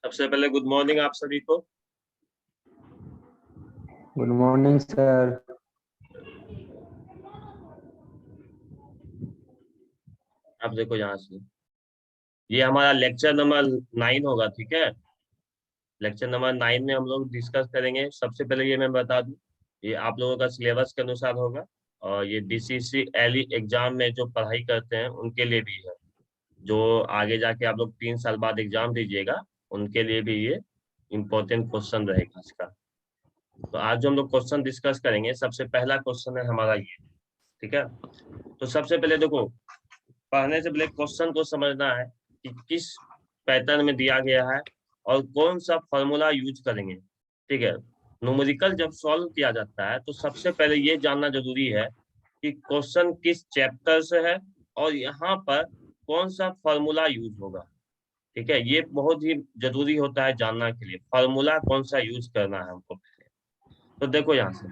सबसे पहले good morning आप सभी को। Good morning sir. आप देखो यहाँ से, ये हमारा लेक्चर नंबर 9 होगा, ठीक है। लेक्चर नंबर 9 में हम लोग डिस्कस करेंगे। सबसे पहले ये मैं बता दूं, ये आप लोगों का सिलेबस के अनुसार होगा और ये DCC एली एग्जाम में जो पढ़ाई करते हैं उनके लिए भी है। जो आगे जाके आप लोग 3 साल बाद एग्जाम दीजिएगा उनके लिए भी ये इम्पोर्टेंट क्वेश्चन रहेगा इसका। तो आज जो हम लोग क्वेश्चन डिस्कस करेंगे, सबसे पहला क्वेश्चन है हमारा ये, ठीक है। तो सबसे पहले देखो, पढ़ने से पहले क्वेश्चन को समझना है कि किस पैटर्न में दिया गया है और कौन सा फॉर्मूला यूज करेंगे, ठीक है। न्यूमेरिकल जब सॉल्व किया जाता है तो सबसे पहले ये जानना जरूरी है कि क्वेश्चन किस चैप्टर से है और यहाँ पर कौन सा फॉर्मूला यूज होगा, ठीक है। ये बहुत ही जरूरी होता है जानना के लिए, फॉर्मूला कौन सा यूज करना है हमको। तो देखो यहाँ से,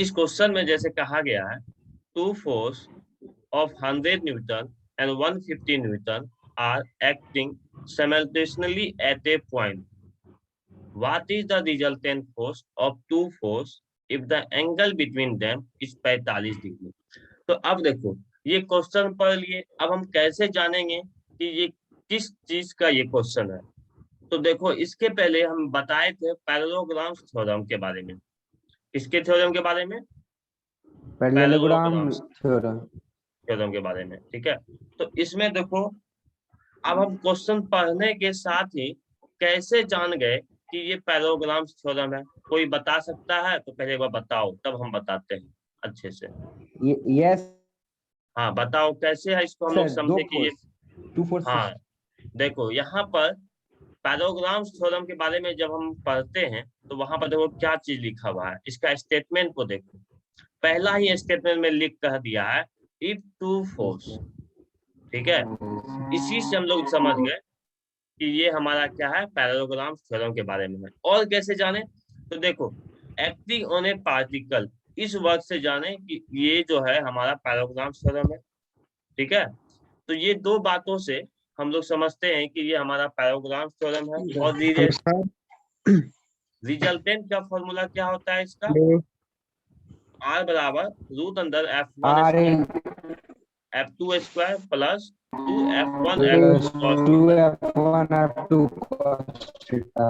इस क्वेश्चन में जैसे कहा गया है, two force of 100 Newton and 150 Newton are acting simultaneously at a point. What is the resultant force of two force if the angle between them is 45 degree. तो अब देखो, ये क्वेश्चन पढ़ लिए, अब हम कैसे जानेंगे कि ये किस चीज का ये क्वेश्चन है। तो देखो, इसके पहले हम बताए थे पैरेललोग्राम थ्योरम के बारे में। किसके थ्योरम के बारे में? Parallelogram parallelogram theorem. थ्योरम के बारे में, ठीक है। तो इसमें देखो, अब हम क्वेश्चन पढ़ने के साथ ही कैसे जान गए कि ये पैरेललोग्राम थ्योरम है? कोई बता सकता है? तो पहले एक बार बताओ, तब हम बताते हैं अच्छे से। यस हाँ बताओ, कैसे है इसको हम लोग सर, दो समझे कि ये। Force, two forces. हाँ देखो, यहाँ पर पैरेललोग्राम थ्योरम के बारे में जब हम पढ़ते हैं तो वहां पर देखो क्या चीज लिखा हुआ है, इसका स्टेटमेंट को देखो। पहला ही स्टेटमेंट में लिख कह दिया है, इफ टू फोर्स, ठीक है। इसी से हम लोग समझ गए कि ये हमारा क्या है, पैरेललोग्राम थ्योरम के बारे में है। और कैसे जाने? तो देखो, एक्टिंग ऑन ए पार्टिकल, इस वर्ड से जाने कि ये जो है हमारा पैरेललोग्राम थ्योरम है, ठीक है। तो ये दो बातों से हम लोग समझते हैं कि ये हमारा पैरेललोग्राम थ्योरम है। और रिजल्टेंट का फॉर्मूला क्या होता है इसका? R बराबर root under F1 R square F2 square plus 2F1 plus F2 cos two theta, F1 F2 cos theta.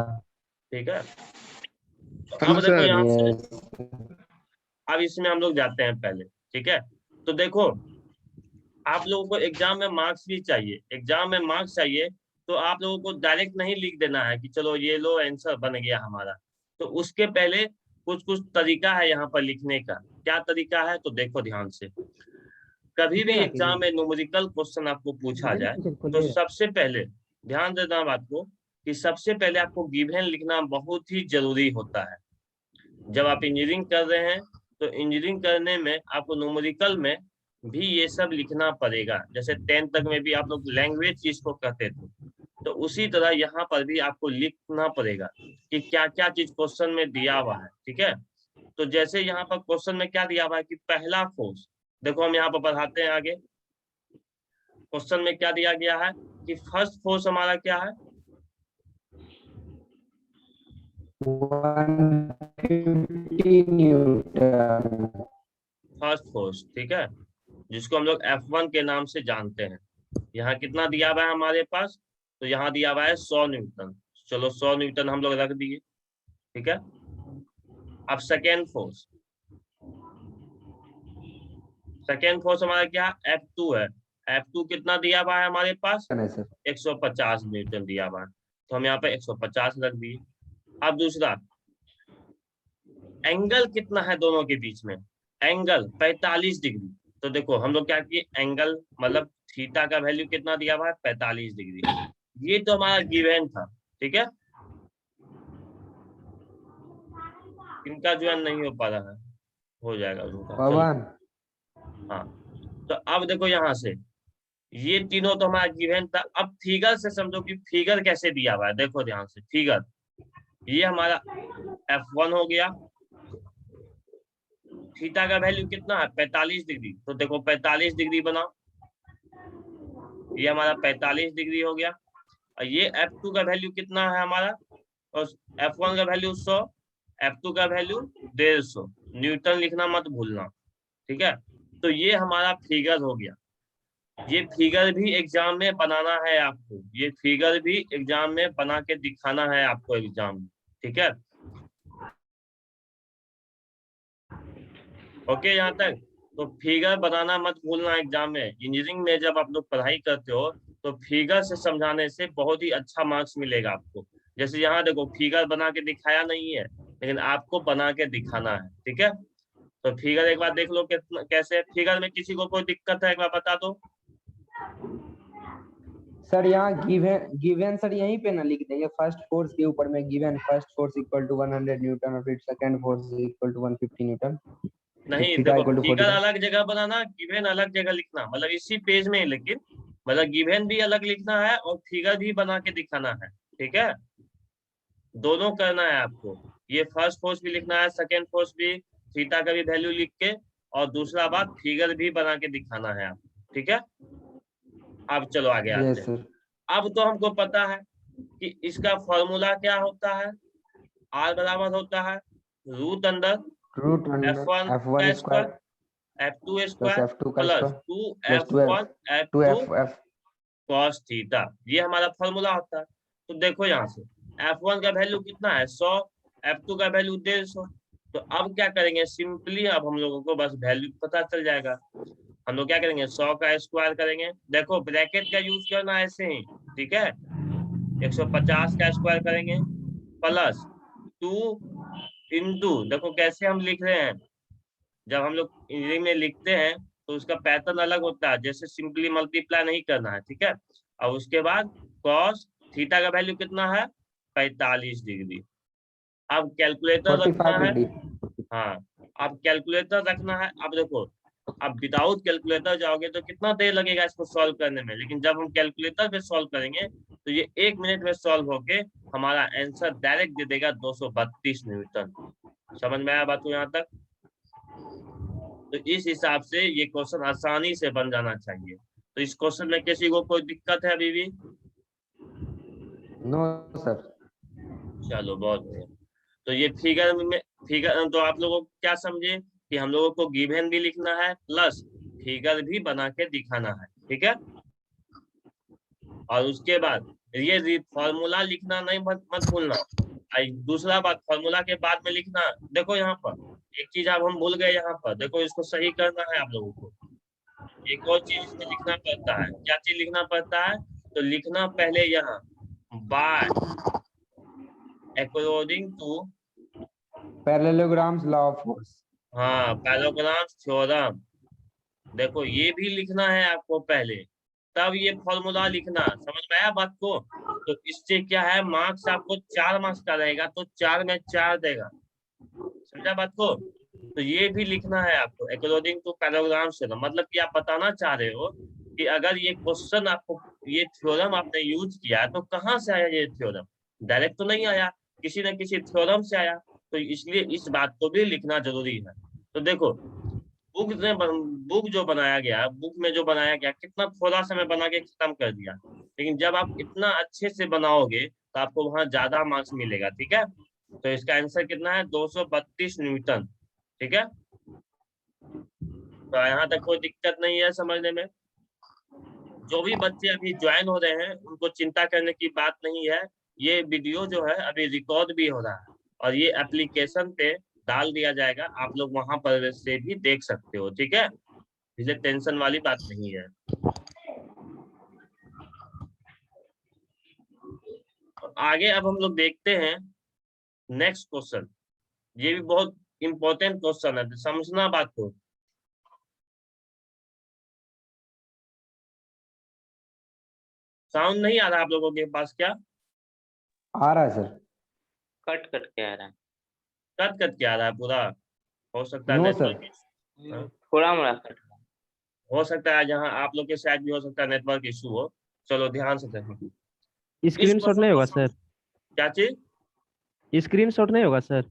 ठीक है। तो हेलो अब देखो सर। यहाँ से, यस अब इसमें हम लोग जाते हैं पहले, ठीक है। तो देखो, आप लोगों को एग्जाम में मार्क्स भी चाहिए, एग्जाम में मार्क्स चाहिए। तो आप लोगों को डायरेक्ट नहीं लिख देना है कि चलो ये लो आंसर बन गया हमारा। तो उसके पहले कुछ कुछ तरीका है यहाँ पर लिखने का। क्या तरीका है? तो देखो ध्यान से, कभी भी एग्जाम में न्यूमेरिकल क्वेश्चन आपको पूछा जाए तो सबसे पहले ध्यान देना बात को, कि सबसे पहले आपको गिवन लिखना बहुत ही जरूरी होता है। जब आप इंजीनियरिंग कर रहे हैं तो इंजीनियरिंग करने में आपको न्यूमेरिकल में भी ये सब लिखना पड़ेगा। जैसे 10th तक में भी आप लोग लैंग्वेज चीज को कहते थे, तो उसी तरह यहाँ पर भी आपको लिखना पड़ेगा कि क्या क्या चीज क्वेश्चन में दिया हुआ है, ठीक है। तो जैसे यहाँ पर क्वेश्चन में क्या दिया हुआ है कि पहला फोर्स, देखो हम यहाँ पर बढ़ाते हैं आगे। क्वेश्चन में क्या दिया गया है कि फर्स्ट फोर्स हमारा क्या है? 150 न्यूटन। फर्स्ट फोर्स, ठीक है, जिसको हम लोग F1 के नाम से जानते हैं। यहाँ कितना दिया हुआ है हमारे पास? तो यहाँ दिया हुआ है 100 न्यूटन। चलो 100 न्यूटन हम लोग रख दिए, ठीक है। अब सेकेंड फोर्स, सेकेंड फोर्स हमारा क्या है? F2 है। F2 कितना दिया हुआ है हमारे पास? 150 न्यूटन दिया हुआ है, तो हम यहाँ पे 150 रख दिए। अब दूसरा, एंगल कितना है दोनों के बीच में? Angle 45 degree. तो देखो हम लोग क्या किए, एंगल मतलब थीटा का वैल्यू कितना दिया हुआ है? 45 डिग्री। ये तो हमारा गिवन था, ठीक है। इनका जो है नहीं हो पा रहा है, हो जाएगा उनका, चलो। पवन। हाँ, तो अब देखो यहाँ से, ये तीनों तो हमारा गिवन था। अब फिगर से समझो कि फिगर कैसे दिया हुआ है, देखो ध्यान से फिगर। ये हमारा F1 हो गया, थीटा का वैल्यू कितना है? 45 डिग्री। तो देखो 45 डिग्री बनाओ, ये हमारा 45 डिग्री हो गया। और ये F2 का वैल्यू कितना है हमारा, और F1 का वैल्यू 100, F2 का वैल्यू 150। न्यूटन लिखना मत भूलना, ठीक है। तो ये हमारा फिगर हो गया। ये फिगर भी एग्जाम में बनाना है आपको, ये फिगर भी एग्जाम में बना के दिखाना है आपको एग्जाम में, ठीक है। ओके, यहाँ तक। तो फिगर बनाना मत भूलना एग्जाम में। इंजीनियरिंग में जब आप लोग पढ़ाई करते हो तो फिगर से समझाने से बहुत ही अच्छा मार्क्स मिलेगा आपको। जैसे यहाँ देखो, फिगर बना के दिखाया नहीं है, लेकिन आपको बना के दिखाना है, ठीक है। तो फिगर एक बार देख लो कितना कैसे है। फिगर में किसी को कोई दिक्कत है एक बार बता दो। सर यहाँ गिवन सर यहीं पे ना लिख देंगे, फर्स्ट फोर्स के ऊपर में given first force equal to 100 newton और फिर second force equal to 150 newton. नहीं थीटा देखो, इक्वल टू फिगर 45। अलग जगह बनाना, गिवन अलग जगह लिखना, मतलब इसी पेज में, लेकिन मतलब गिवन भी अलग लिखना है और फिगर भी बना के दिखाना है, ठीक है। दोनों करना है आपको। ये फर्स्ट फोर्स भी लिखना है, सेकेंड फोर्स भी, थीटा का भी वैल्यू लिख के, और दूसरा बात फिगर भी बना के दिखाना है आपको, ठीक है। अब चलो आगे आते यस हैं। सर। अब तो हमको पता है कि इसका फॉर्मूला क्या होता है। R बराबर होता है root under root under F1 F1 का square square F2 plus square F2 का plus square two plus F 12 one F 2 two F cos theta. ये हमारा फॉर्मूला होता है। तो देखो यहाँ से F1 का वैल्यू कितना है 100, F2 का वैल्यू 150। तो अब क्या करेंगे, सिंपली अब हम लोगों को बस वैल्यू पता चल जाएगा। हम लोग क्या करेंगे, 100 का स्क्वायर करेंगे। देखो ब्रैकेट का यूज करना है ऐसे ही, ठीक है। 150 का स्क्वायर करेंगे प्लस 2 इंटू, देखो कैसे हम लिख रहे हैं, जब हम लोग इंजीनियरिंग में लिखते हैं तो उसका पैटर्न अलग होता है, जैसे सिंपली मल्टीप्लाई नहीं करना है, ठीक है। और उसके बाद कॉस थीटा का वैल्यू कितना है 45 डिग्री। अब कैलकुलेटर 45 रखना है। डिग्री। हाँ, अब कैलकुलेटर रखना है। अब देखो, अब विदाउट कैलकुलेटर जाओगे तो कितना देर लगेगा इसको सॉल्व करने में, लेकिन जब हम कैलकुलेटर पे सॉल्व करेंगे तो ये 1 मिनट में सॉल्व होके हमारा आंसर डायरेक्ट दे देगा 232 न्यूटन। समझ में आया बात को यहाँ तक। तो इस हिसाब से ये क्वेश्चन आसानी से बन जाना चाहिए। तो इस क्वेश्चन में किसी को कोई दिक्कत है अभी भी? No sir. चलो बहुत बढ़िया। तो ये फिगर तो आप लोगों को क्या समझे कि हम लोगों को गिवन भी लिखना है प्लस फिगर भी बना के दिखाना है, ठीक है। और उसके बाद ये फॉर्मूला लिखना नहीं मत भूलना। दूसरा बात, फॉर्मूला के बाद में लिखना, देखो यहाँ पर एक चीज आप हम भूल गए, यहाँ पर देखो, इसको सही करना है आप लोगों को। एक और चीज इसमें लिखना पड़ता है। क्या चीज लिखना पड़ता है, तो लिखना पहले यहाँ by according to, parallelograms law of force. हाँ, पैराग्राफ थ्योरम। देखो ये भी लिखना है आपको पहले, तब ये फॉर्मूला लिखना। समझ में आया बात को। तो इससे क्या है, मार्क्स आपको 4 मार्क्स का रहेगा, तो 4 में 4 देगा। समझा बात को। तो ये भी लिखना है आपको अकॉर्डिंग टू पैराग्राफ थ्योरम। मतलब कि आप बताना चाह रहे हो कि अगर ये क्वेश्चन आपको, ये थ्योरम आपने यूज किया तो कहाँ से आया ये थ्योरम, डायरेक्ट तो नहीं आया, किसी न किसी थ्योरम से आया। तो इसलिए इस बात को भी लिखना जरूरी है। तो देखो, बुक जो बनाया गया, बुक में जो बनाया गया, कितना थोड़ा समय बना के खत्म कर दिया, लेकिन जब आप इतना अच्छे से बनाओगे तो आपको वहां ज्यादा मार्क्स मिलेगा, ठीक है। तो इसका आंसर कितना है 232 न्यूटन, ठीक है। तो यहाँ तक कोई दिक्कत नहीं है समझने में। जो भी बच्चे अभी ज्वाइन हो रहे हैं उनको चिंता करने की बात नहीं है। ये वीडियो जो है अभी रिकॉर्ड भी हो रहा है और ये एप्लीकेशन पे डाल दिया जाएगा, आप लोग वहां पर से भी देख सकते हो, ठीक है। इसलिए टेंशन वाली बात नहीं है। आगे अब हम लोग देखते हैं नेक्स्ट क्वेश्चन। ये भी बहुत इंपॉर्टेंट क्वेश्चन है, तो समझना बात को। साउंड नहीं आ रहा आप लोगों के पास क्या? आ रहा है सर। कट कट के आ रहा है। कट कट के आ रहा है पूरा? हो सकता है नो नेटवर्क, सर। थोड़ा मोड़ा कट रहा है। हो सकता है जहाँ आप लोग के साइड भी हो सकता है नेटवर्क इशू हो। चलो ध्यान से देखो इस स्क्रीनशॉट क्वेश्चन नहीं को होगा सर? क्या चीज? स्क्रीनशॉट नहीं होगा सर?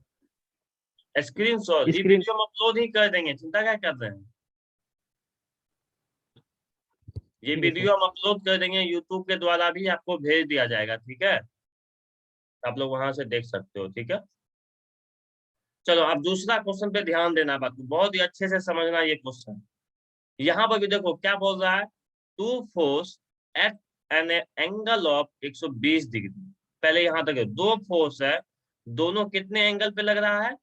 स्क्रीन शॉट ये स्क्रीन वीडियो में अपलोड ही कर देंगे, चिंता क्या कर रहे हैं। ये ठीक है वीडियो हम अपलोड कर देंगे यूट्यूब के द्वारा भी, आपको भेज दिया जाएगा, ठीक है, आप लोग वहां से देख सकते हो, ठीक है। चलो अब दूसरा क्वेश्चन पे ध्यान देना, बात को बहुत ही अच्छे से समझना ये क्वेश्चन। यहाँ पर भी देखो क्या बोल रहा है, two force at an angle of 120 degree. पहले यहाँ तक है, दो फोर्स है, दोनों कितने एंगल पे लग रहा है,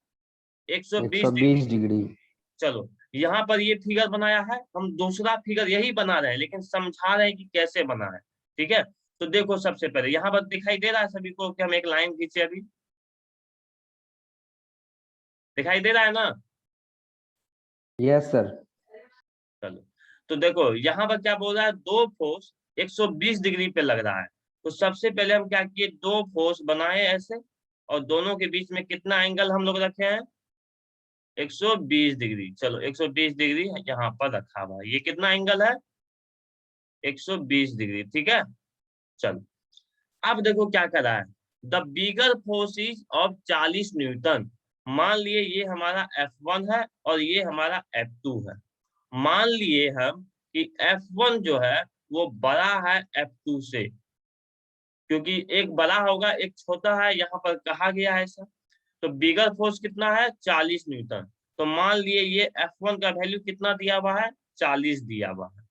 120 डिग्री। 120 डिग्री। चलो यहाँ पर ये फिगर बनाया है, हम दूसरा फिगर यही बना रहे हैं, लेकिन समझा रहे हैं कि कैसे बना है, ठीक है। तो देखो सबसे पहले यहाँ पर दिखाई दे रहा है सभी को कि हम एक लाइन खींचे, अभी दिखाई दे रहा है ना। Yes sir. चलो तो देखो यहाँ पर क्या बोल रहा है, दो फोर्स 120 डिग्री पे लग रहा है। तो सबसे पहले हम क्या किए, दो फोर्स बनाए ऐसे, और दोनों के बीच में कितना एंगल हम लोग रखे हैं, 120 डिग्री। चलो 120 डिग्री यहाँ पर रखा हुआ है, ये कितना एंगल है, 120 डिग्री, ठीक है। चलो अब देखो क्या कर रहा है, the bigger force is of 40 Newton. मान लिए ये हमारा F1 है और ये हमारा F2 है। मान लिए हम कि F1 जो है वो बड़ा है F2 से, क्योंकि एक बड़ा होगा एक छोटा है, यहाँ पर कहा गया है ऐसा। तो बिगर फोर्स कितना है, 40 न्यूटन। तो मान लिए ये F1 का वैल्यू कितना दिया हुआ है, 40 दिया हुआ है।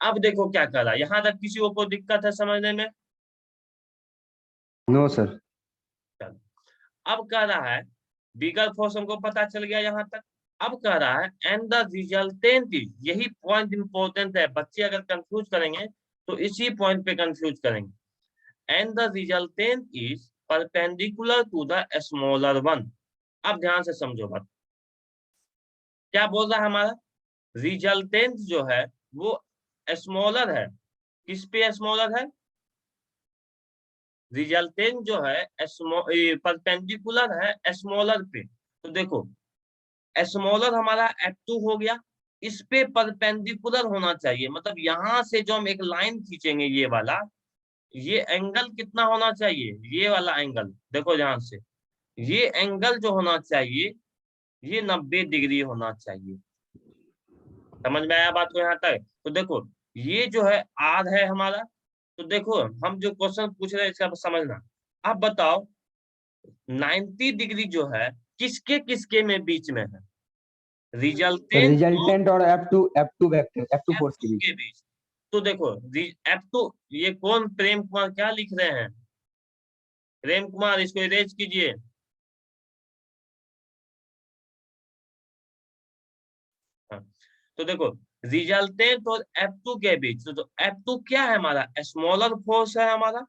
अब देखो क्या कर रहा है, यहाँ तक किसी को दिक्कत है समझने में। No sir. चलो अब कह रहा है, बिगर फोर्स हमको पता चल गया यहाँ तक। अब कह रहा है एंड द रिजल्टेंट इज, यही पॉइंट इंपॉर्टेंट है, बच्चे अगर कंफ्यूज करेंगे तो इसी पॉइंट पे कंफ्यूज करेंगे। And the resultant is perpendicular to the smaller one. अब ध्यान से समझो बात, क्या बोल रहा है हमारा, रिजल्टेंट जो है वो स्मॉलर है, किस पे स्मॉलर है, रिजल्टेंट जो है परपेंडिकुलर है स्मॉलर पे। तो देखो स्मॉलर हमारा F2 हो गया, इस पे परपेंडिकुलर होना चाहिए, मतलब यहाँ से जो हम एक लाइन खींचेंगे ये वाला, ये एंगल कितना होना चाहिए, ये वाला एंगल देखो ध्यान से, ये एंगल जो होना चाहिए ये 90 डिग्री होना चाहिए। समझ में आया बात को यहाँ तक। तो देखो ये जो है आर है हमारा। तो देखो हम जो क्वेश्चन पूछ रहे हैं इसका समझना। अब बताओ 90 डिग्री जो है किसके किसके में बीच में है, रिजल्टेंट रिजल्टेंट और F2 वेक्टर F2 फोर्स के F2 बीच। के बीच। तो देखो F2, ये कौन, प्रेम कुमार क्या लिख रहे हैं, प्रेम कुमार इसको इरेज कीजिए। हाँ। तो देखो रिजल्टेंट और F2 के बीच, तो F2 क्या है हमारा, स्मॉलर फोर्स है हमारा,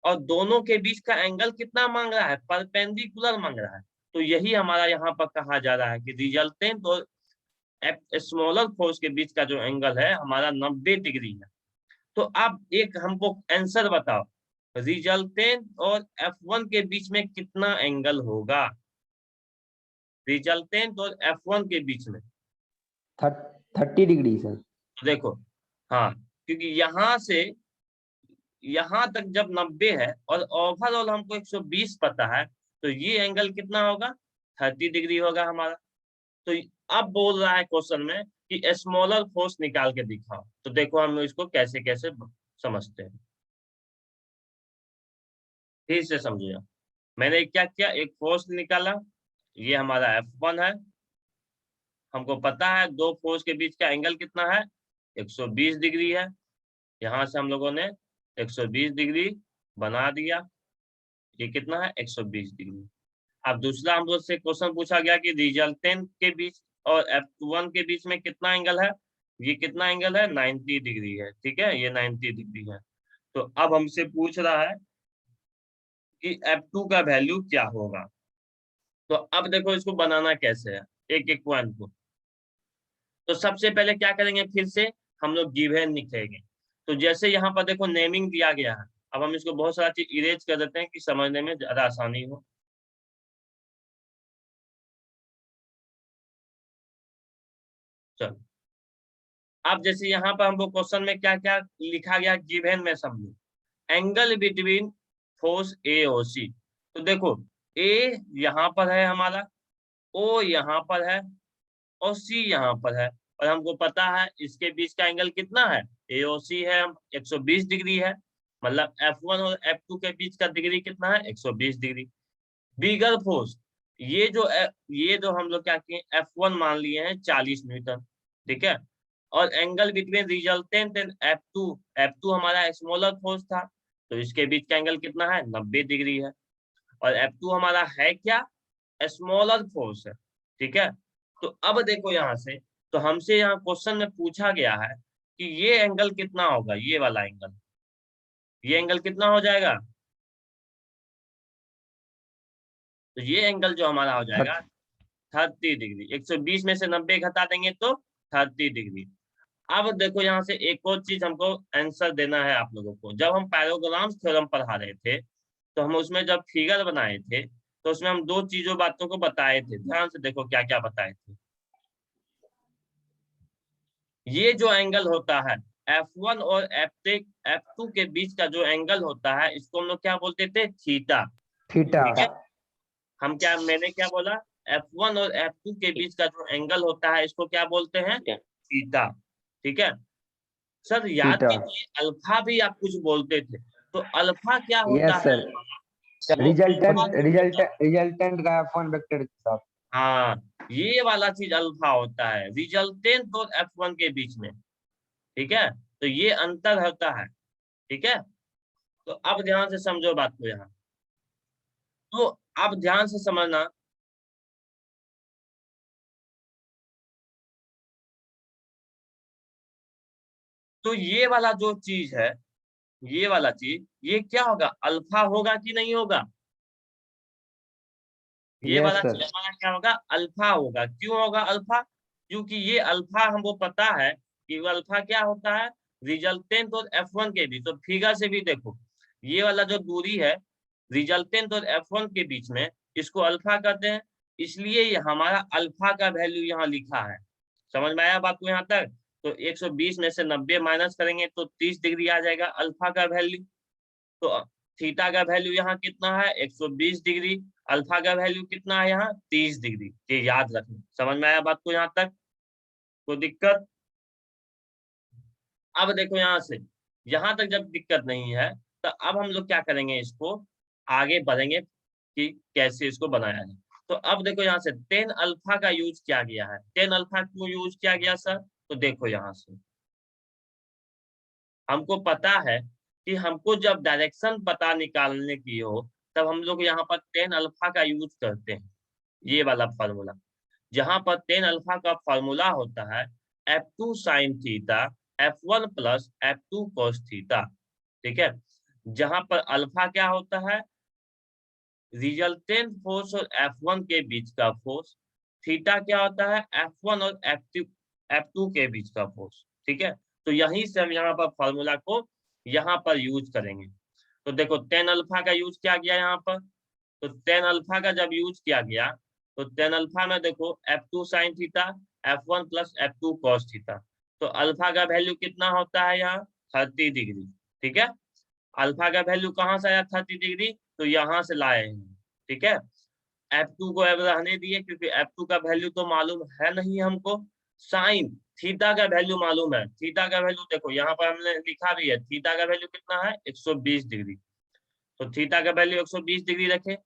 और दोनों के बीच का एंगल कितना मांग रहा है, परपेंडिकुलर मांग रहा है। तो यही हमारा यहाँ पर कहा जा रहा है कि रिजल्टेंट और स्मॉलर फोर्स के बीच का जो एंगल है हमारा 90 डिग्री है। तो अब एक हमको आंसर बताओ, रिजल्टेंट और F1 के बीच में कितना एंगल होगा, रिजल्टेंट और F1 के बीच में 30 डिग्री सर। तो देखो, हाँ, क्योंकि यहाँ से यहाँ तक जब 90 है और ओवरऑल हमको 120 पता है, तो ये एंगल कितना होगा, 30 डिग्री होगा हमारा। तो अब बोल रहा है क्वेश्चन में कि स्मॉलर फोर्स निकाल के दिखाओ। तो देखो हम इसको कैसे कैसे समझते हैं, फिर से समझिए। मैंने क्या किया, एक फोर्स निकाला, ये हमारा F1 है, हमको पता है दो फोर्स के बीच का एंगल कितना है, 120 डिग्री है। यहाँ से हम लोगों ने 120 डिग्री बना दिया, ये कितना है, 120 डिग्री। अब दूसरा हम लोग से क्वेश्चन पूछा गया कि रिजल्टेंट के बीच और F1 के बीच में कितना एंगल है, ये कितना एंगल है, 90 डिग्री है, ठीक है, ये 90 डिग्री है। तो अब हमसे पूछ रहा है कि F2 का वैल्यू क्या होगा। तो अब देखो इसको बनाना कैसे है, एक एक पॉइंट को। तो सबसे पहले क्या करेंगे, फिर से हम लोग गिवन लिखेंगे। तो जैसे यहाँ पर देखो नेमिंग दिया गया है, अब हम इसको बहुत सारा चीज इरेज कर देते हैं कि समझने में ज्यादा आसानी हो। चलो अब जैसे यहाँ पर हमको क्वेश्चन में क्या क्या लिखा गया, गिवन में समझो, एंगल बिटवीन फोर्स ए और सी। तो देखो ए यहाँ पर है हमारा, ओ यहाँ पर है और सी यहाँ पर है। और हमको पता है इसके बीच का एंगल कितना है, AOC है 120 डिग्री है, मतलब F1 और F2 के बीच का डिग्री कितना है, 120 डिग्री। बिगर फोर्स, ये जो हम लोग क्या किए, F1 मान लिए हैं 40 न्यूटन, ठीक है, और angle between resultant and F2 हमारा स्मॉलर फोर्स था, तो इसके बीच का एंगल कितना है, 90 डिग्री है, और F2 हमारा है क्या, स्मॉलर फोर्स है, ठीक है। तो अब देखो यहाँ से, तो हमसे यहाँ क्वेश्चन में पूछा गया है कि ये एंगल कितना होगा, ये वाला एंगल, ये एंगल कितना हो जाएगा, तो ये एंगल जो हमारा हो जाएगा 30 डिग्री, 120 में से 90 घटा देंगे तो 30 डिग्री। अब देखो यहाँ से एक और चीज हमको आंसर देना है आप लोगों को। जब हम पैराग्राम्स थ्योरम पढ़ा रहे थे, तो हम उसमें जब फिगर बनाए थे, तो उसमें हम दो चीजों बातों को बताए थे, ध्यान से देखो क्या क्या बताए थे। ये जो एंगल होता है F1 और F2 के बीच का जो एंगल होता है, इसको हम लोग क्या बोलते थे, थीटा, थीटा। ठीक है। मैंने क्या बोला, F1 और F2 के बीच का जो एंगल होता है, इसको क्या बोलते हैं, थीटा, ठीक है। सर याद थीटा। कीजिए, अल्फा भी आप कुछ बोलते थे, तो अल्फा क्या होता यस है, सर, रिजल्टेंट का F1 वेक्टर के साथ। हाँ, ये वाला चीज अल्फा होता है रिजल्टेंट और F1 के बीच में, ठीक है, तो ये अंतर होता है, ठीक है। तो अब ध्यान से समझो बात को यहाँ, तो अब ध्यान से समझना, तो ये वाला जो चीज है, ये वाला चीज, ये क्या होगा, अल्फा होगा कि नहीं होगा, ये वाला यस चीज सर। हमारा क्या होगा, अल्फा होगा। क्यों होगा अल्फा, क्योंकि ये अल्फा हमको पता है कि वो अल्फा क्या होता है, रिजल्टेंट और F1 के बीच। तो फिगर से भी देखो, ये वाला जो दूरी है रिजल्टेंट और F1 के बीच में, इसको अल्फा कहते हैं, इसलिए ये हमारा अल्फा का वैल्यू यहाँ लिखा है। समझ में आया बात को यहाँ तक। तो 120 में से 90 माइनस करेंगे तो 30 डिग्री आ जाएगा अल्फा का वैल्यू। तो थीटा का वैल्यू यहाँ कितना है, 120 डिग्री, अल्फा का वैल्यू कितना है यहाँ, 30 डिग्री। ये याद रखना। समझ में आया बात को यहाँ तक, कोई दिक्कत। अब देखो यहाँ से, यहाँ तक जब दिक्कत नहीं है, तो अब हम लोग क्या करेंगे, इसको आगे बढ़ेंगे कि कैसे इसको बनाया जाए। तो अब देखो यहाँ से 10 अल्फा का यूज किया गया है। 10 अल्फा क्यों यूज किया गया सर, तो देखो यहाँ से हमको पता है कि हमको जब डायरेक्शन पता निकालने की हो, तब हम लोग यहाँ पर 10 अल्फा का यूज करते हैं, ये वाला फॉर्मूला। जहां पर 10 अल्फा का फॉर्मूला होता है F2 sine theta F1 plus F2 cos theta, ठीक है। जहां पर अल्फा क्या होता है, रिजल्टेंट फोर्स और F1 के बीच का फोर्स, थीटा क्या होता है, F1 और F2 के बीच का फोर्स, ठीक है। तो यहीं से हम यहाँ पर फॉर्मूला को यहाँ पर यूज करेंगे। तो देखो 10 अल्फा का यूज किया गया यहाँ पर, तो 10 अल्फा का जब यूज किया गया, तो 10 अल्फा में देखो F2 sine theta F1 plus F2 cos theta, तो अल्फा का वैल्यू कितना होता है यहाँ, 30 डिग्री, ठीक है। अल्फा का वैल्यू कहाँ से आया, 30 डिग्री, तो यहाँ से लाए हैं, ठीक है। F2 को अब रहने दिए, क्योंकि F2 का वैल्यू तो मालूम है नहीं हमको। साइन थीटा का वैल्यू मालूम है, थीटा का वैल्यू देखो यहाँ पर हमने लिखा भी है, थीटा का वैल्यू कितना है, 120 डिग्री। तो थीटा का वैल्यू 120 डिग्री रखे।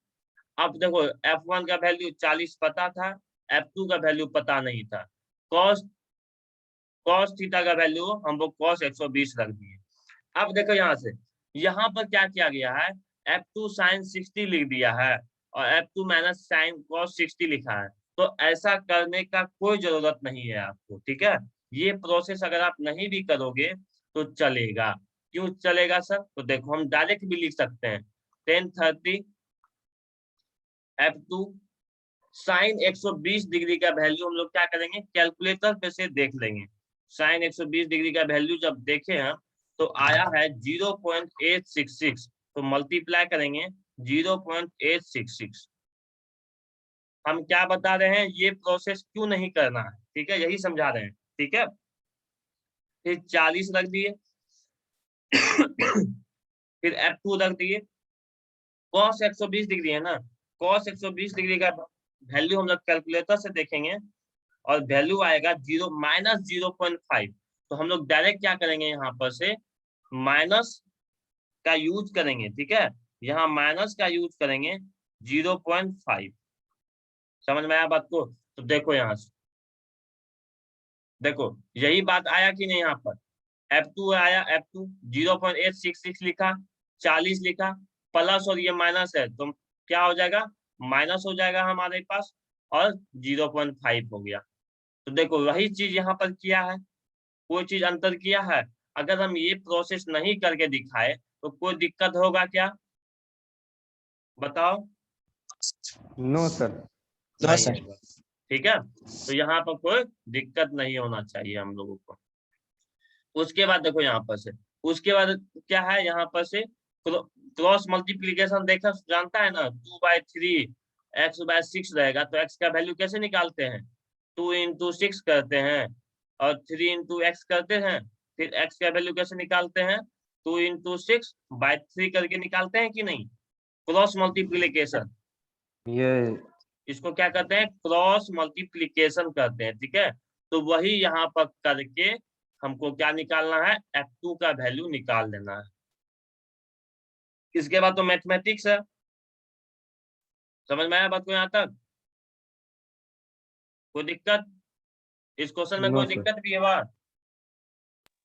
अब देखो F1 का वैल्यू 40 पता था, F2 का वैल्यू पता नहीं था, cos थीटा का वैल्यू हम लोग cos 120 रख दिए। अब देखो यहाँ से, यहाँ पर क्या किया गया है, F2 sin 60 लिख दिया है और F2 माइनस sin cos 60 लिखा है। तो ऐसा करने का कोई जरूरत नहीं है आपको, ठीक है। ये प्रोसेस अगर आप नहीं भी करोगे तो चलेगा। क्यों चलेगा सर, तो देखो हम डायरेक्ट भी लिख सकते हैं, 1030 F2 साइन 120 डिग्री का वैल्यू हम लोग क्या करेंगे, कैलकुलेटर पे से देख लेंगे। साइन 120 डिग्री का वैल्यू जब देखे हैं तो आया है 0.866, तो मल्टीप्लाई करेंगे 0.866। हम क्या बता रहे हैं, ये प्रोसेस क्यों नहीं करना है, ठीक है, यही समझा रहे हैं, ठीक है। फिर 40 रख दिए फिर F2 रख दिए, cos 120 डिग्री है ना, cos 120 डिग्री का वैल्यू हम लोग कैलकुलेटर से देखेंगे और वैल्यू आएगा 0 माइनस 0.5, तो हम लोग डायरेक्ट क्या करेंगे, यहाँ पर से माइनस का यूज करेंगे, ठीक है, यहाँ माइनस का यूज करेंगे 0.5। समझ में आया बात को? तो देखो यहाँ से, देखो यही बात आया कि नहीं, यहाँ पर F2 आया, F2 0.866 लिखा, 40 लिखा, प्लस और ये माइनस है तो क्या हो जाएगा, माइनस हो जाएगा हमारे पास, और 0.5 हो गया। तो देखो वही चीज यहाँ पर किया है, कोई चीज अंतर किया है? अगर हम ये प्रोसेस नहीं करके दिखाए तो कोई दिक्कत होगा क्या, बताओ? No sir. नहीं होगा, ठीक है। तो यहाँ पर कोई दिक्कत नहीं होना चाहिए हम लोगों को। उसके बाद देखो यहाँ पर से, उसके बाद क्या है, यहाँ पर से क्रॉस मल्टीप्लीकेशन देखा जानता है ना, 2/3 x/6 रहेगा, तो x का वैल्यू कैसे निकालते हैं, 2 × 6 करते हैं और 3 × x करते हैं, फिर x का वैल्यू कैसे निकालते हैं, 2 × 6/3 करके निकालते हैं कि नहीं, क्रॉस मल्टीप्लीकेशन। ये इसको क्या कहते हैं, क्रॉस मल्टीप्लीकेशन कहते हैं, ठीक है। तो वही यहाँ पर करके हमको क्या निकालना है, F2 का वैल्यू निकाल देना है। इसके बाद तो मैथमेटिक्स है। समझ में आया बात को यहाँ तक? कोई दिक्कत इस क्वेश्चन में? नो कोई सर। दिक्कत भी है बात?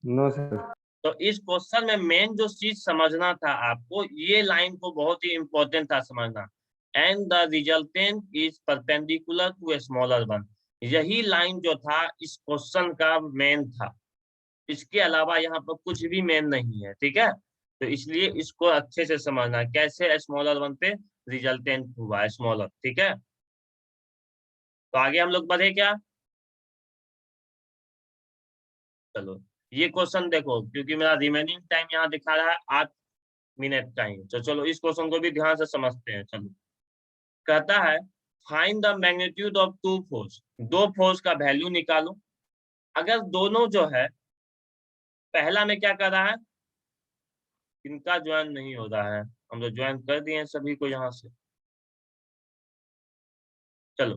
No sir. तो इस क्वेश्चन में मेन जो चीज समझना था आपको, ये लाइन को बहुत ही इंपॉर्टेंट था समझना, and the resultant is perpendicular to a smaller one. यही लाइन जो था इस क्वेश्चन का मेन था, इसके अलावा यहाँ पर कुछ भी मेन नहीं है, ठीक है। तो इसलिए इसको अच्छे से समझना है, कैसे स्मॉलर वन पे रिजल्टेंट हुआ स्मॉलर, ठीक है। तो आगे हम लोग बढ़े क्या? चलो ये क्वेश्चन देखो, क्योंकि मेरा रिमेनिंग टाइम यहाँ दिखा रहा है 8 मिनट का ही, तो चलो इस क्वेश्चन को भी ध्यान से समझते हैं। चलो कहता है find the magnitude of two force, दो फोर्स का वैल्यू निकालो। अगर दोनों जो है, पहला में क्या कर रहा है, इनका ज्वाइन नहीं हो रहा है, हम लोग ज्वाइन कर दिए हैं सभी को यहाँ से। चलो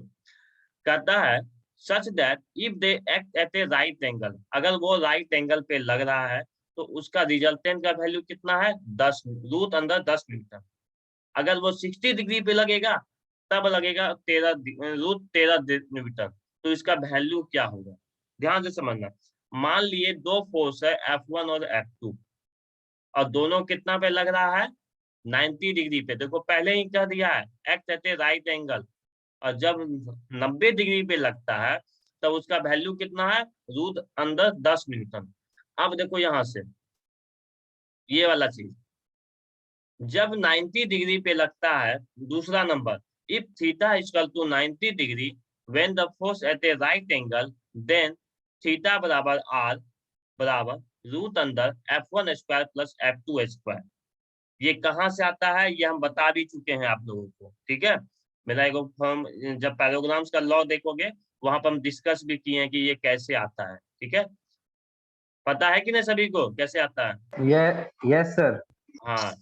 कहता है such that if they act at a right angle, अगर वो राइट एंगल पे लग रहा है तो उसका रिजल्टेंट का वैल्यू कितना है, 10 रूट अंदर 10 न्यूटन। अगर वो 60 डिग्री पे लगेगा तब लगेगा 13 रूट 13 न्यूटन। तो इसका वैल्यू क्या होगा, ध्यान से समझना। मान लिए दो फोर्स है F1 और F2, और दोनों कितना पे लग रहा है, 90 डिग्री पे। देखो पहले ही कह दिया है act at a right angle, और जब 90 डिग्री पे लगता है तब उसका वैल्यू कितना है, रूट अंदर 10 न्यूटन। अब देखो यहाँ से ये वाला चीज, जब 90 डिग्री पे लगता है, दूसरा number, if theta equal to 90 degree when the force at a right angle, then theta बराबर r बराबर रूट अंदर F1 square plus F2 square. ये कहाँ से आता है, ये हम बता भी चुके हैं आप लोगों को, ठीक है। मेरा एक हम जब पैराग्राम्स का लॉ देखोगे वहां पर हम डिस्कस भी किए हैं कि ये कैसे आता है, ठीक है। पता है कि नहीं सभी को कैसे आता है? ये यस सर। हाँ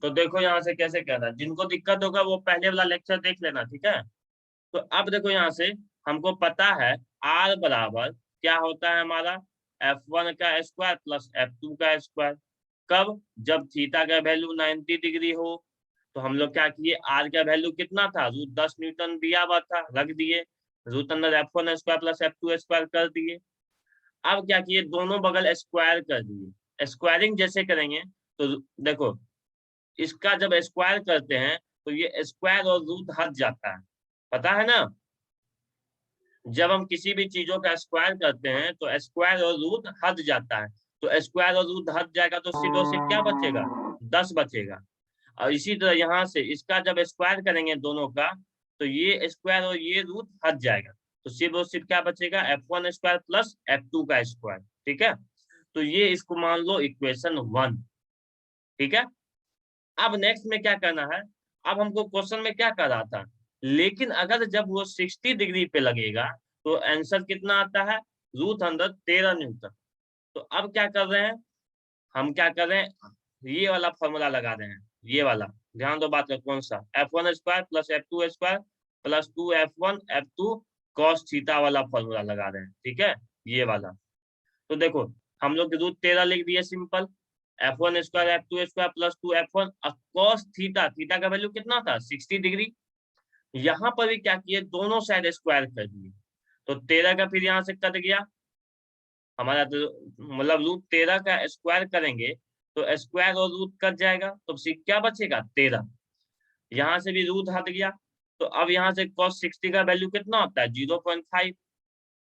तो देखो यहाँ से कैसे कहना है, जिनको दिक्कत होगा वो पहले वाला लेक्चर देख लेना, ठीक है। तो अब देखो यहाँ से हमको पता है r बराबर क्या होता है हमारा, F1 का स्क्वायर प्लस F2 का स्क्वायर। कब, जब थीटा का वैल्यू 90 डिग्री हो। तो हम लोग क्या किए, r का वैल्यू कितना था, रूट 10 न्यूटन दिया हुआ था, रख दिए, रूट अंदर F1 square plus F2 square कर दिए। अब क्या किए, दोनों बगल स्क्वायर कर दिए। स्क्वायरिंग जैसे करेंगे तो देखो इसका जब स्क्वायर करते हैं तो ये स्क्वायर और रूट हट जाता है, पता है ना। जब हम किसी भी चीजों का स्क्वायर करते हैं तो स्क्वायर और रूट हट जाता है, तो स्क्वायर और रूट हट जाएगा तो सिर्फ और सिर्फ क्या बचेगा, 10 बचेगा। और इसी तरह यहाँ से इसका जब स्क्वायर करेंगे दोनों का, तो ये स्क्वायर और ये रूट हट जाएगा, तो सिर्फ और सिर्फ क्या बचेगा, F1 स्क्वायर प्लस F2 का स्क्वायर, ठीक है। तो ये इसको मान लो इक्वेशन 1, ठीक है। अब नेक्स्ट में क्या करना है, अब हमको क्वेश्चन में क्या कर रहा था, लेकिन अगर जब वो 60 डिग्री पे लगेगा तो आंसर कितना आता है, रूट अंदर 13 न्यूटन। तो अब क्या कर रहे हैं, हम क्या कर रहे हैं, ये वाला फॉर्मूला लगा रहे हैं, ये वाला, ध्यान दो बात का, कौन सा, F1 square plus F2 square plus 2F1 F2 cos theta वाला फॉर्मूला लगा रहे हैं, ठीक है, ये वाला। तो देखो हम लोग रूट 13 लिख दिए simple, f1 square f2 square plus 2f1। अब कॉस थीटा, थीटा का वैल्यू कितना था 60 डिग्री। यहाँ पर भी क्या किए, दोनों साइड स्क्वायर कर दिए, तो 13 का फिर यहाँ से कट गया हमारा, तो मतलब रूट 13 का स्क्वायर करेंगे तो स्क्वायर और रूट कट जाएगा, तो क्या बचेगा 13। यहाँ से भी रूट हट गया, तो अब यहाँ से cos 60 का वैल्यू कितना होता है 0.5।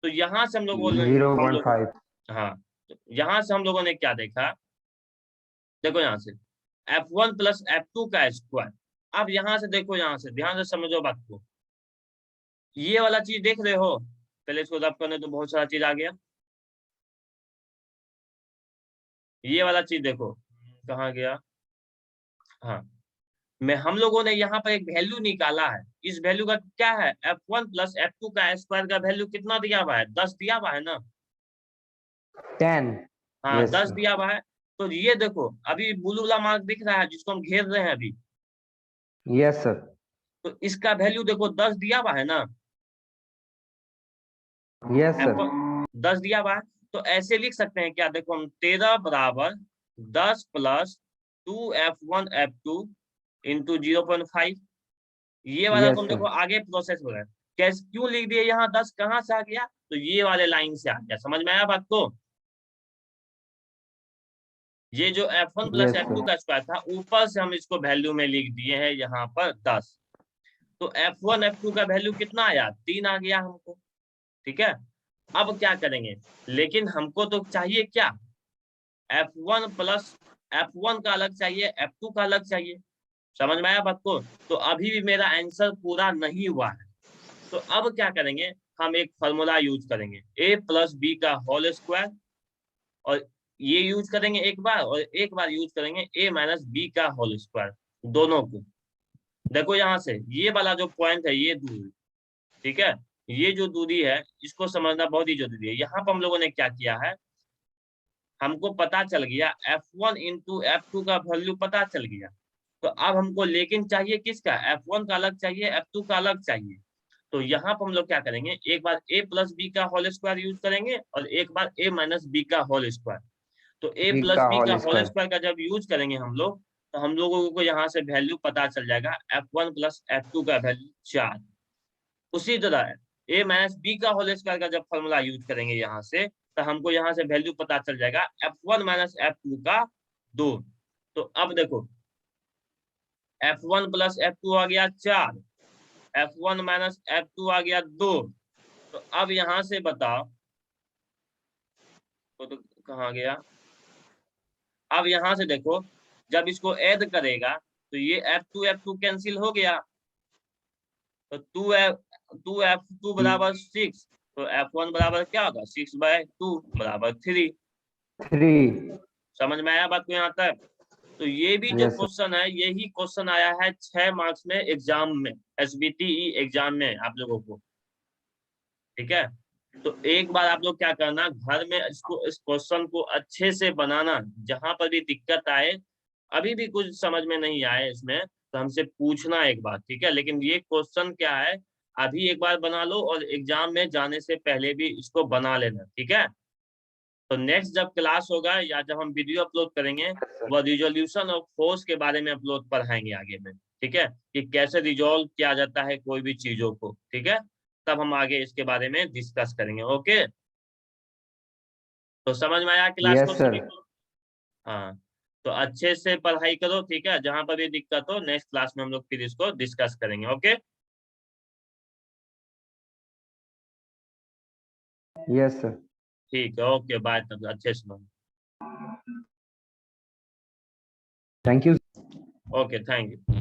तो यहाँ से हम लोग 0.5। हाँ, तो यहाँ से हम लोगों ने क्या देखा, देखो यहाँ से f1 प्लस f2 का स्क्वायर। अब यहाँ से देखो, यहाँ से ध्यान से समझो बात को, ये वाला चीज देख रहे हो, पहले इसको रब करने तो बहुत सारा चीज आ गया। ये वाला चीज देखो कहाँ गया, हाँ, मैं हम लोगों ने यहाँ पर एक वैल्यू निकाला है, इस वैल्यू का क्या है f1 प्लस f2 का स्क्वायर का वैल्यू कितना दिया हुआ है 10 दिया हुआ है ना, 10। हाँ Yes, 10 sir. दिया हुआ है। तो ये देखो अभी ब्लू वाला मार्क दिख रहा है जिसको हम घेर रहे हैं अभी, Yes, sir. तो इसका वैल्यू देखो 10 दिया हुआ है ना, Yes, sir. 10 दिया हुआ है। तो ऐसे लिख सकते हैं क्या, देखो हम 13 बराबर 10 प्लस 2f1f2 इंटू 0.5। ये वाला Yes, तुम sir. देखो आगे प्रोसेस हो रहा है, कैसे क्यों लिख दिए यहाँ 10 कहाँ से आ गया, तो ये वाले लाइन से आ गया, समझ में आया बात को। ये जो f1 plus Yes, f2 sir. का स्क्वायर था, ऊपर से हम इसको वैल्यू में लिख दिए हैं यहाँ पर 10। तो f1 f2 का वैल्यू कितना आया 3 आ गया हमको, ठीक है। अब क्या करेंगे, लेकिन हमको तो चाहिए क्या, f1 प्लस f1 का अलग चाहिए, f2 का अलग चाहिए, समझ में आया बात को। तो अभी भी मेरा आंसर पूरा नहीं हुआ है, तो अब क्या करेंगे, हम एक फॉर्मूला यूज करेंगे a प्लस बी का होल स्क्वायर, और ये यूज करेंगे एक बार, और एक बार यूज करेंगे a माइनस बी का होल स्क्वायर, दोनों को। देखो यहाँ से ये वाला जो पॉइंट है ये दूरी, ठीक है, ये जो दूरी है इसको समझना बहुत ही जरूरी है। यहाँ पर हम लोगों ने क्या किया है, हमको पता चल गया f1 इंटू f2 का वैल्यू पता चल गया, तो अब हमको लेकिन चाहिए किसका, f1 का अलग चाहिए, f2 का अलग चाहिए। तो यहाँ पर हम लोग क्या करेंगे, एक बार a प्लस बी का होल स्क्वायर यूज करेंगे और एक बार a माइनस बी का होल स्क्वायर। तो a B प्लस का बी का whole होल square. स्क्वायर का जब यूज करेंगे हम लोग, तो हम लोगों को यहाँ से वैल्यू पता चल जाएगा f1 प्लस f2 का वैल्यू 4। उसी तरह a माइनस बी का होल स्क्वायर का जब फॉर्मूला यूज करेंगे यहाँ से, तो हमको यहाँ से वैल्यू पता चल जाएगा f1 माइनस f2 का 2। तो अब देखो f1 प्लस f2 आ गया 4, f1 माइनस f2 आ गया 2। तो अब यहाँ से बताओ, तो कहाँ गया, अब यहाँ से देखो जब इसको ऐड करेगा तो ये f2 कैंसिल हो गया, तो 2f2 बराबर 6, तो f1 बराबर क्या होगा 6/2 बराबर 3। 3. समझ में आया बात को यहाँ तक। तो ये भी जो Yes, sir. क्वेश्चन है, यही क्वेश्चन आया है 6 मार्क्स में एग्जाम में, SBTE एग्जाम में आप लोगों को, ठीक है। तो एक बार आप लोग क्या करना, घर में इसको, इस क्वेश्चन को अच्छे से बनाना, जहां पर भी दिक्कत आए, अभी भी कुछ समझ में नहीं आए इसमें तो हमसे पूछना एक बार, ठीक है। लेकिन ये क्वेश्चन क्या है, अभी एक बार बना लो और एग्जाम में जाने से पहले भी इसको बना लेना, ठीक है। तो नेक्स्ट जब क्लास होगा या जब हम वीडियो अपलोड करेंगे, Yes, sir. वह रिजोल्यूशन और फोर्स के बारे में अपलोड पढ़ाएंगे आगे में, ठीक है, कि कैसे रिजोल्व किया जाता है कोई भी चीजों को, ठीक है। तब हम आगे इसके बारे में डिस्कस करेंगे, ओके। तो समझ में आया क्लास Yes, को sir. सभी को, हाँ। तो अच्छे से पढ़ाई करो, ठीक है, जहां पर भी दिक्कत हो नेक्स्ट क्लास में हम लोग फिर इसको डिस्कस करेंगे, ओके। Yes, sir. ठीक है, ओके, बाय, तब अच्छे से पढ़ो। Thank you. Okay, thank you.